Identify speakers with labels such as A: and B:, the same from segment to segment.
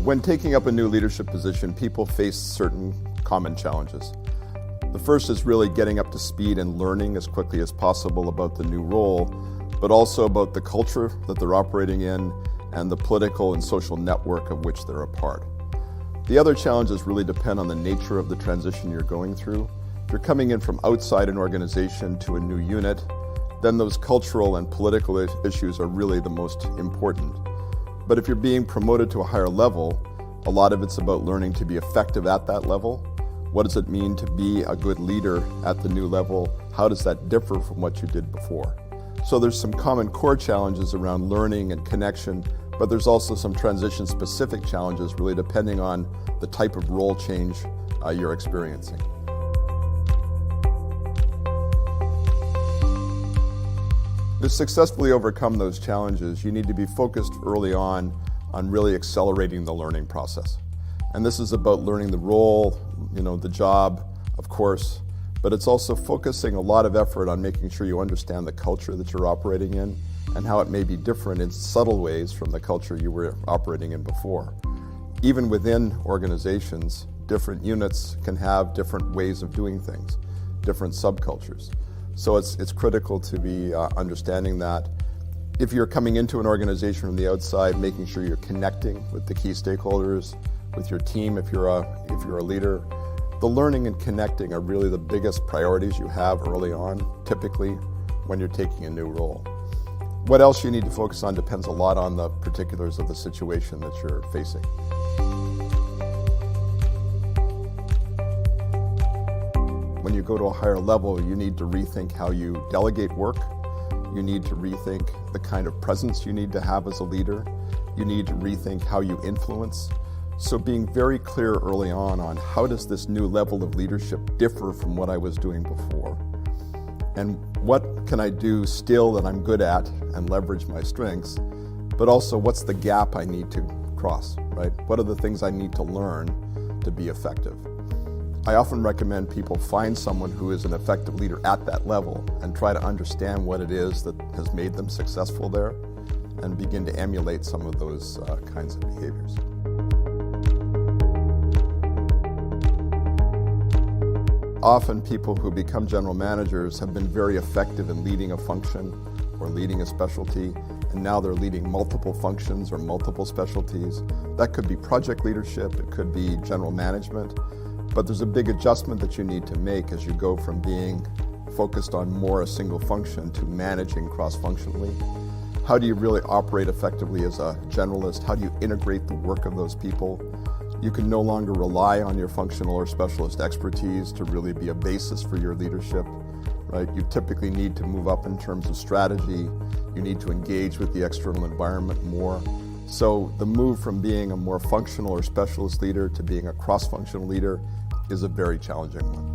A: When taking up a new leadership position, people face certain common challenges. The first is really getting up to speed and learning as quickly as possible about the new role, but also about the culture that they're operating in and the political and social network of which they're a part. The other challenges really depend on the nature of the transition you're going through. If you're coming in from outside an organization to a new unit, then those cultural and political issues are really the most important. But if you're being promoted to a higher level, a lot of it's about learning to be effective at that level. What does it mean to be a good leader at the new level? How does that differ from what you did before? So there's some common core challenges around learning and connection, but there's also some transition-specific challenges really depending on the type of role change you're experiencing. To successfully overcome those challenges, you need to be focused early on really accelerating the learning process. And this is about learning the role, the job, of course, but it's also focusing a lot of effort on making sure you understand the culture that you're operating in and how it may be different in subtle ways from the culture you were operating in before. Even within organizations, different units can have different ways of doing things, different subcultures. So it's critical to be understanding that. If you're coming into an organization from the outside, making sure you're connecting with the key stakeholders, with your team if you're a leader. The learning and connecting are really the biggest priorities you have early on, typically when you're taking a new role. What else you need to focus on depends a lot on the particulars of the situation that you're facing. When you go to a higher level, you need to rethink how you delegate work. You need to rethink the kind of presence you need to have as a leader. You need to rethink how you influence. So being very clear early on how does this new level of leadership differ from what I was doing before? And what can I do still that I'm good at and leverage my strengths? But also what's the gap I need to cross, right? What are the things I need to learn to be effective? I often recommend people find someone who is an effective leader at that level and try to understand what it is that has made them successful there and begin to emulate some of those kinds of behaviors. Often people who become general managers have been very effective in leading a function or leading a specialty, and now they're leading multiple functions or multiple specialties. That could be project leadership, it could be general management. But there's a big adjustment that you need to make as you go from being focused on more a single function to managing cross-functionally. How do you really operate effectively as a generalist? How do you integrate the work of those people? You can no longer rely on your functional or specialist expertise to really be a basis for your leadership, right? You typically need to move up in terms of strategy. You need to engage with the external environment more. So the move from being a more functional or specialist leader to being a cross-functional leader is a very challenging one.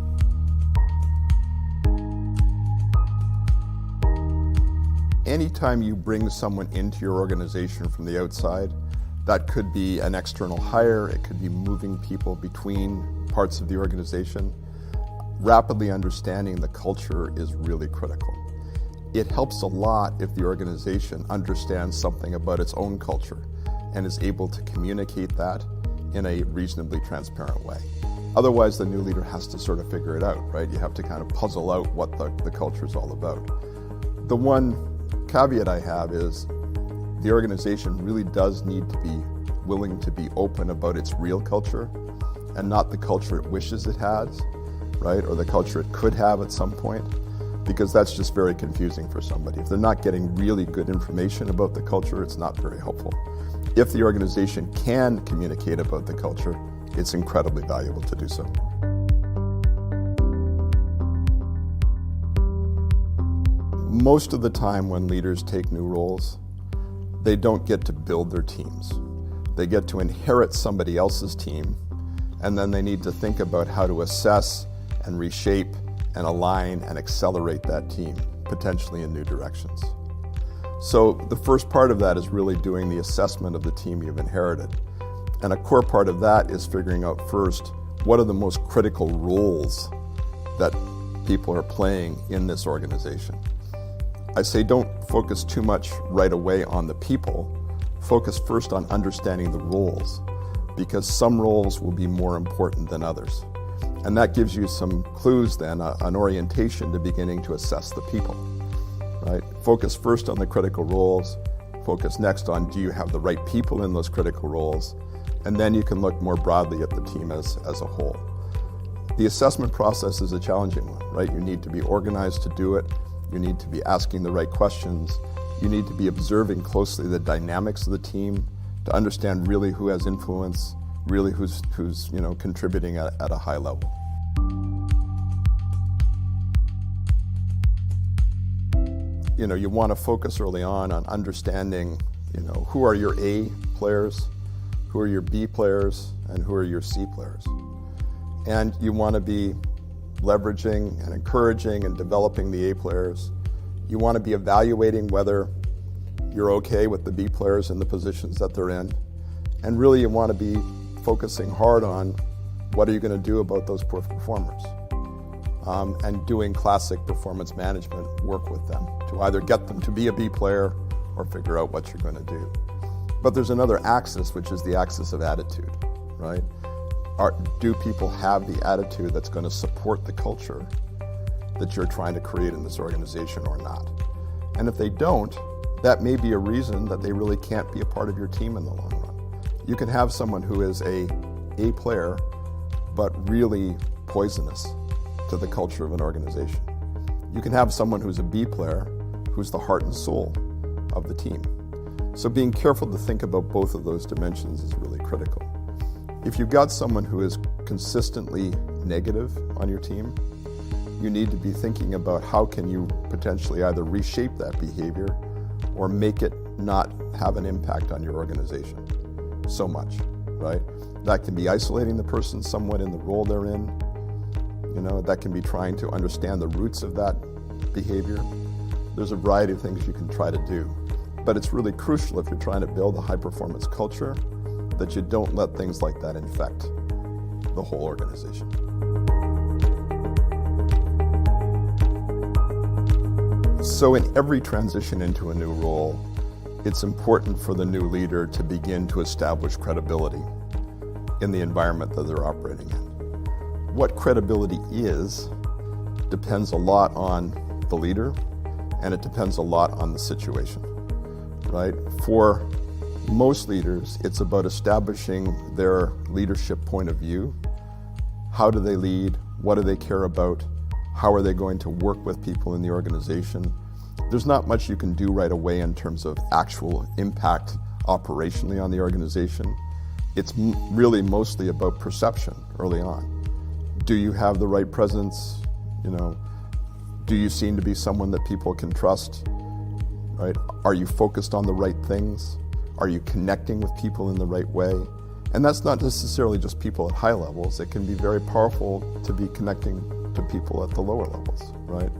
A: Anytime you bring someone into your organization from the outside, that could be an external hire, it could be moving people between parts of the organization. Rapidly understanding the culture is really critical. It helps a lot if the organization understands something about its own culture and is able to communicate that in a reasonably transparent way. Otherwise, the new leader has to sort of figure it out, right? You have to kind of puzzle out what the culture is all about. The one caveat I have is the organization really does need to be willing to be open about its real culture and not the culture it wishes it has, right? Or the culture it could have at some point, because that's just very confusing for somebody. If they're not getting really good information about the culture, it's not very helpful. If the organization can communicate about the culture, it's incredibly valuable to do so. Most of the time when leaders take new roles, they don't get to build their teams. They get to inherit somebody else's team, and then they need to think about how to assess and reshape and align and accelerate that team, potentially in new directions. So the first part of that is really doing the assessment of the team you've inherited. And a core part of that is figuring out first, what are the most critical roles that people are playing in this organization? I say don't focus too much right away on the people. Focus first on understanding the roles. because some roles will be more important than others. And that gives you some clues then, an orientation to beginning to assess the people, right? Focus first on the critical roles, focus next on do you have the right people in those critical roles, and then you can look more broadly at the team as a whole. The assessment process is a challenging one, right? You need to be organized to do it, you need to be asking the right questions, you need to be observing closely the dynamics of the team to understand really who has influence, really who's contributing at a high level. You want to focus early on understanding, who are your A players, who are your B players, and who are your C players. And you want to be leveraging and encouraging and developing the A players. You want to be evaluating whether you're okay with the B players in the positions that they're in. And really you want to be focusing hard on what are you going to do about those poor performers. And doing classic performance management work with them to either get them to be a B player or figure out what you're going to do. But there's another axis, which is the axis of attitude, right? Do people have the attitude that's going to support the culture that you're trying to create in this organization or not? And if they don't, that may be a reason that they really can't be a part of your team in the long run. You can have someone who is a player, but really poisonous to the culture of an organization. You can have someone who's a B player, who's the heart and soul of the team. So being careful to think about both of those dimensions is really critical. If you've got someone who is consistently negative on your team, you need to be thinking about how can you potentially either reshape that behavior or make it not have an impact on your organization so much, right? That can be isolating the person somewhat in the role they're in. That can be trying to understand the roots of that behavior. There's a variety of things you can try to do. But it's really crucial if you're trying to build a high-performance culture that you don't let things like that infect the whole organization. So in every transition into a new role, it's important for the new leader to begin to establish credibility in the environment that they're operating in. What credibility is depends a lot on the leader, and it depends a lot on the situation, right? For most leaders, it's about establishing their leadership point of view. How do they lead? What do they care about? How are they going to work with people in the organization? There's not much you can do right away in terms of actual impact operationally on the organization. It's really mostly about perception early on. Do you have the right presence? Do you seem to be someone that people can trust? Right? Are you focused on the right things? Are you connecting with people in the right way? And that's not necessarily just people at high levels. It can be very powerful to be connecting to people at the lower levels, right?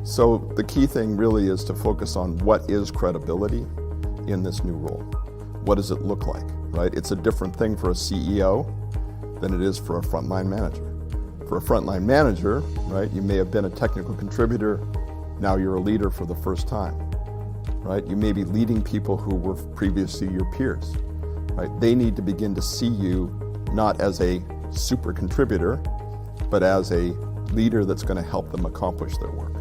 A: So the key thing really is to focus on what is credibility in this new role. What does it look like, right? It's a different thing for a CEO than it is for a frontline manager. For a frontline manager, right, you may have been a technical contributor, now you're a leader for the first time, right? You may be leading people who were previously your peers, right? They need to begin to see you not as a super contributor, but as a leader that's going to help them accomplish their work.